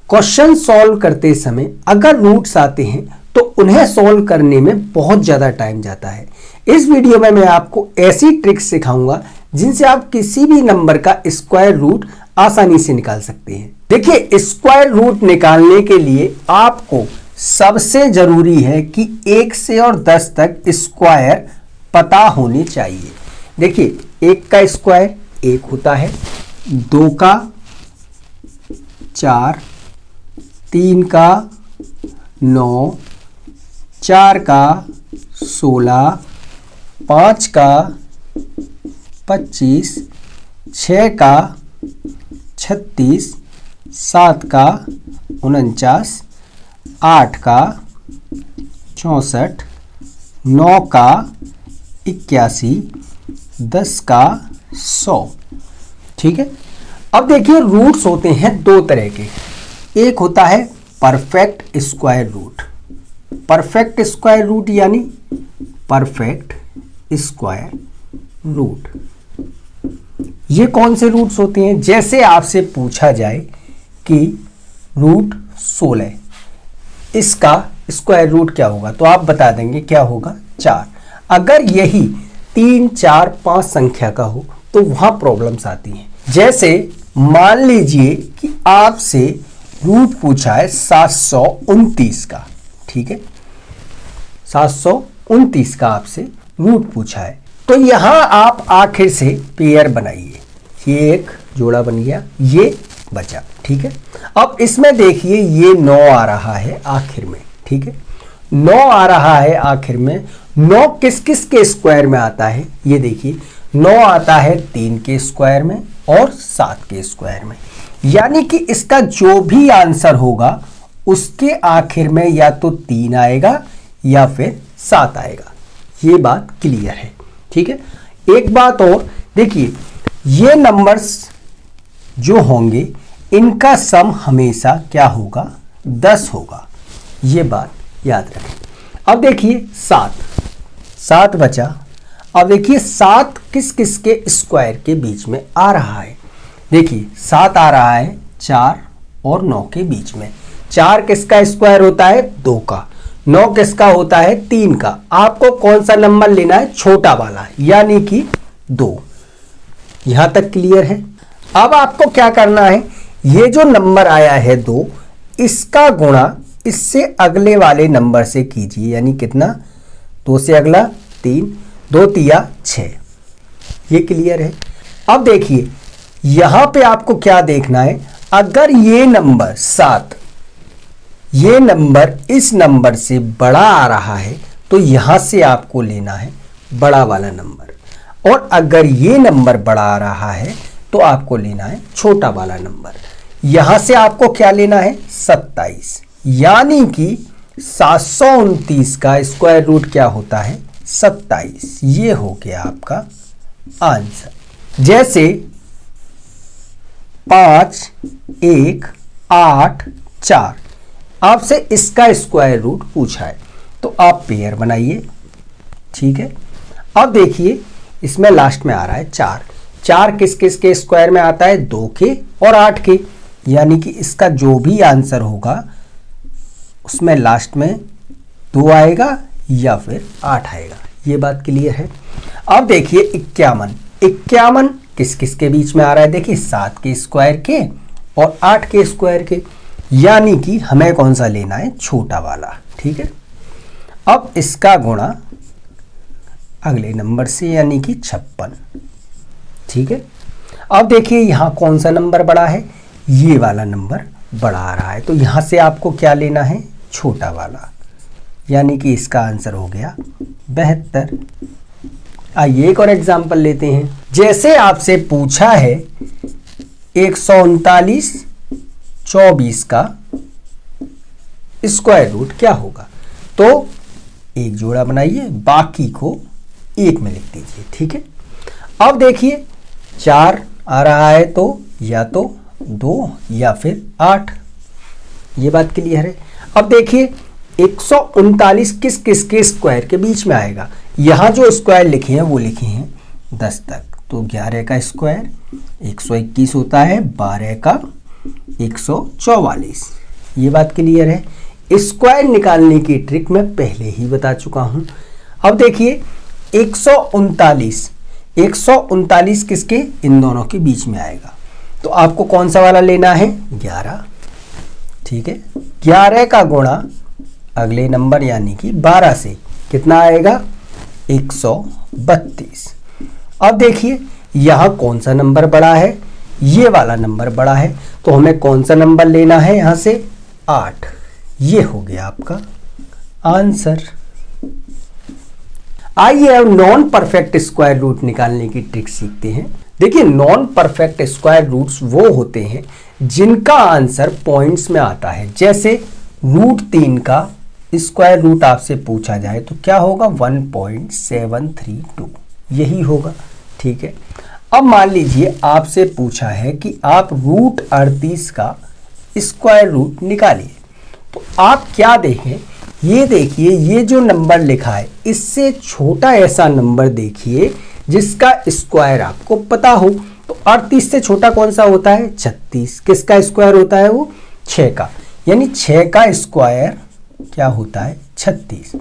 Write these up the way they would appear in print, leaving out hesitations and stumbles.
Question solve करते समय अगर रूट्स आते हैं तो उन्हें सॉल्व करने में बहुत ज़्यादा टाइम जाता है। इस वीडियो में मैं आपको ऐसी ट्रिक्स सिखाऊंगा जिनसे आप किसी भी नंबर का स्क्वायर रूट आसानी से निकाल सकते हैं। देखिए, स्क्वायर रूट निकालने के लिए आपको सबसे जरूरी है कि 1 से और 10 तक स्क्वायर पता होने चाहिए। देखिए, 1 का स्क्वायर 1 होता है, 2 का 4, 3 का 9, 4 का 16, 5 का 25, 6 का 36, 7 का 49, 8 का 64, 9 का 81, 10 का 100। ठीक है। अब देखिए, रूट्स होते हैं दो तरह के। एक होता है perfect square root. Perfect square root यानी परफेक्ट स्क्वायर रूट। ये कौन से रूट्स होते हैं? जैसे आपसे पूछा जाए कि रूट 16, इसका स्क्वायर रूट क्या होगा, तो आप बता देंगे क्या होगा, 4। अगर यही 3, 4, 5 संख्या का हो तो वहां प्रॉब्लम्स आती हैं। जैसे मान लीजिए कि आपसे रूट पूछा है 729 का। ठीक है, 729 का आपसे रूट पूछा है, तो यहां आप आखिर से पेयर बनाइए। ये एक जोड़ा बन गया, ये बचा। ठीक है। अब इसमें देखिए, ये 9 आ रहा है आखिर में। ठीक है, 9 आ रहा है आखिर में। 9 किस किस के स्क्वायर में आता है? ये देखिए, 9 आता है 3 के स्क्वायर में और 7 के स्क्वायर में। यानी कि इसका जो भी आंसर होगा उसके आखिर में या तो 3 आएगा या फिर 7 आएगा। ये बात क्लियर है। ठीक है। एक बात और देखिए, ये नंबर्स जो होंगे इनका सम हमेशा क्या होगा, 10 होगा। ये बात याद रखें। अब देखिए, 7 बचा। अब देखिए, 7 किस किस के स्क्वायर के बीच में आ रहा है? देखिए, 7 आ रहा है 4 और 9 के बीच में। 4 किसका स्क्वायर होता है? 2 का। 9 किसका होता है? 3 का। आपको कौन सा नंबर लेना है? छोटा वाला, यानी कि 2। यहां तक क्लियर है। अब आपको क्या करना है, ये जो नंबर आया है 2, इसका गुणा इससे अगले वाले नंबर से कीजिए। यानी कितना? 2 से अगला 3, 2 तिया 6। ये क्लियर है। अब देखिए, यहां पे आपको क्या देखना है, अगर ये नंबर 7, ये नंबर इस नंबर से बड़ा आ रहा है तो यहां से आपको लेना है बड़ा वाला नंबर, और अगर ये नंबर बड़ा आ रहा है तो आपको लेना है छोटा वाला नंबर। यहां से आपको क्या लेना है? 27। यानी कि 729 का स्क्वायर रूट क्या होता है? 27। ये हो गया आपका आंसर। जैसे 5, 1, 8, 4, आपसे इसका स्क्वायर रूट पूछा है तो आप पेयर बनाइए। ठीक है। अब देखिए, इसमें लास्ट में आ रहा है 4। 4 किस किस के स्क्वायर में आता है? 2 के और 8 के। यानी कि इसका जो भी आंसर होगा उसमें लास्ट में 2 आएगा या फिर 8 आएगा। ये बात क्लियर है। अब देखिए, 51 किस किस के बीच में आ रहा है? देखिए, 7 के स्क्वायर के और 8 के स्क्वायर के। यानी कि हमें कौन सा लेना है? छोटा वाला। ठीक है। अब इसका गुणा अगले नंबर से, यानी कि 56। ठीक है। अब देखिए, यहां कौन सा नंबर बड़ा है? ये वाला नंबर बड़ा आ रहा है, तो यहां से आपको क्या लेना है? छोटा वाला। यानी कि इसका आंसर हो गया 72। आइए एक और एग्जाम्पल लेते हैं। जैसे आपसे पूछा है 139, 24 का स्क्वायर रूट क्या होगा, तो एक जोड़ा बनाइए, बाकी को एक में लिख दीजिए। ठीक है। अब देखिए, 4 आ रहा है तो या तो 2 या फिर 8। ये बात क्लियर है। अब देखिए, 139 किस किस के स्क्वायर के बीच में आएगा? यहां जो स्क्वायर लिखे हैं वो लिखे हैं 10 तक, तो 11 का स्क्वायर 121 होता है, 12 का 144। ये बात क्लियर है। स्क्वायर निकालने की ट्रिक मैं पहले ही बता चुका हूं। अब देखिए 139 किसके, इन दोनों के बीच में आएगा, तो आपको कौन सा वाला लेना है, 11। ठीक है, 11 का गुणा अगले नंबर यानी कि 12 से कितना आएगा, 132। अब देखिए यहां कौन सा नंबर बड़ा है, ये वाला नंबर बड़ा है, तो हमें कौन सा नंबर लेना है यहां से, 8। ये हो गया आपका आंसर। आइए अब नॉन परफेक्ट स्क्वायर रूट निकालने की ट्रिक सीखते हैं। देखिए नॉन परफेक्ट स्क्वायर रूट्स वो होते हैं जिनका आंसर पॉइंट्स में आता है। जैसे √3 का स्क्वायर रूट आपसे पूछा जाए तो क्या होगा, 1.732, यही होगा। ठीक है, अब मान लीजिए आपसे पूछा है कि आप √38 का स्क्वायर रूट निकालिए, तो आप क्या देखें, ये देखिए ये जो नंबर लिखा है इससे छोटा ऐसा नंबर देखिए जिसका स्क्वायर आपको पता हो। तो 38 से छोटा कौन सा होता है, 36। किसका स्क्वायर होता है वो, 6 का, यानी 6 का स्क्वायर क्या होता है, 36।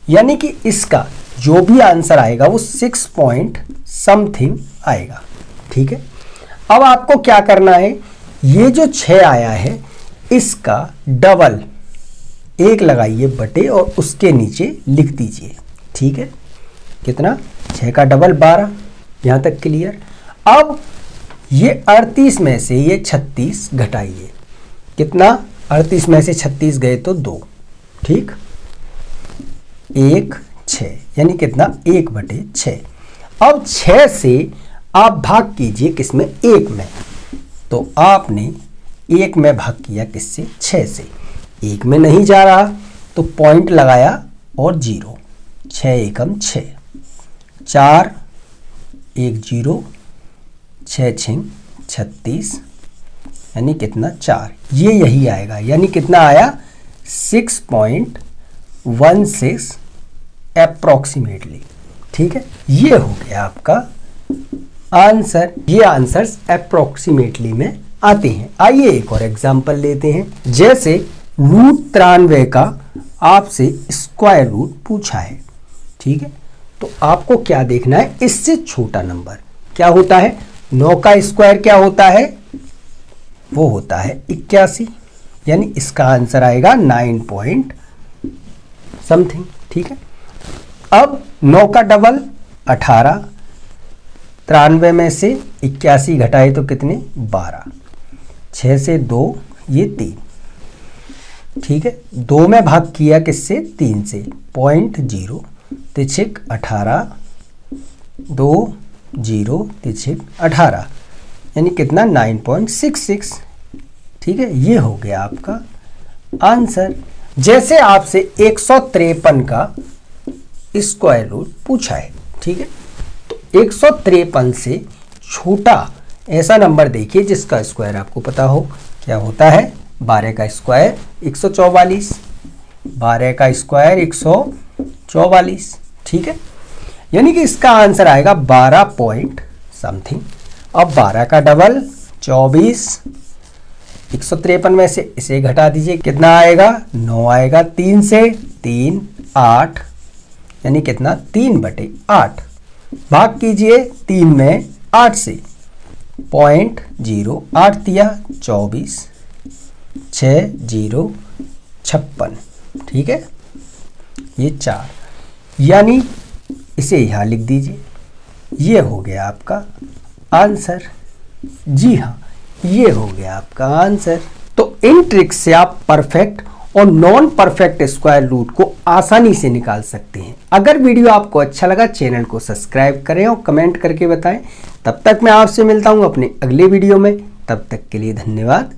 यानी कि इसका जो भी आंसर आएगा वो 6 पॉइंट समथिंग आएगा। ठीक है, अब आपको क्या करना है, ये जो 6 आया है इसका डबल 1 लगाइए बटे और उसके नीचे लिख दीजिए। ठीक है, कितना, 6 का डबल 12। यहां तक क्लियर। अब ये 38 में से ये 36 घटाइए, कितना, 38 में से 36 गए तो 2। ठीक, 1 6 यानी कितना, 1/6। अब 6 से आप भाग कीजिए किसमें, 1 में, तो आपने 1 में भाग किया किससे, 6 से। 1 में नहीं जा रहा तो पॉइंट लगाया और 0, 6 एकम 6, 4 1 0, 6 6 36 यानी कितना, 4। ये यही आएगा, यानी कितना आया, 6.16 अप्रोक्सीमेटली। ठीक है, ये हो गया आपका आंसर। ये आंसर्स अप्रोक्सीमेटली में आते हैं। आइए एक और एग्जांपल लेते हैं। जैसे √93 का आपसे स्क्वायर रूट पूछा है। ठीक है, तो आपको क्या देखना है, इससे छोटा नंबर क्या होता है, 9 का स्क्वायर क्या होता है, वो होता है 81, यानी इसका आंसर आएगा 9 पॉइंट समथिंग। ठीक है, अब 9 का डबल 18, 93 में से 81 घटाए तो कितने, 12, 6 से 2 ये 3। ठीक है, 2 में भाग किया किससे, 3 से, 0.0 तिछिक 18, 2 0 तिछिक 18 यानी कितना, 9.66। ठीक है, ये हो गया आपका आंसर। जैसे आपसे 153 का स्क्वायर रूट पूछा है। ठीक है, तो 153 से छोटा ऐसा नंबर देखिए जिसका स्क्वायर आपको पता हो, क्या होता है, 12 का स्क्वायर 144, 12 का स्क्वायर 144। ठीक है, यानी कि इसका आंसर आएगा 12 पॉइंट समथिंग। अब 12 का डबल 24, 153 में से इसे घटा दीजिए, कितना आएगा, 9 आएगा। 3 से 3 8 यानी कितना, 3/8। भाग कीजिए 3 में 8 से, 0.0 8 दिया 24, 6 0 56। ठीक है, ये 4, यानी इसे यहाँ लिख दीजिए। ये हो गया आपका आंसर। जी हाँ, ये हो गया आपका आंसर। तो इन ट्रिक्स से आप परफेक्ट और नॉन परफेक्ट स्क्वायर रूट को आसानी से निकाल सकते हैं। अगर वीडियो आपको अच्छा लगा चैनल को सब्सक्राइब करें और कमेंट करके बताएं। तब तक मैं आपसे मिलता हूं अपने अगले वीडियो में। तब तक के लिए धन्यवाद।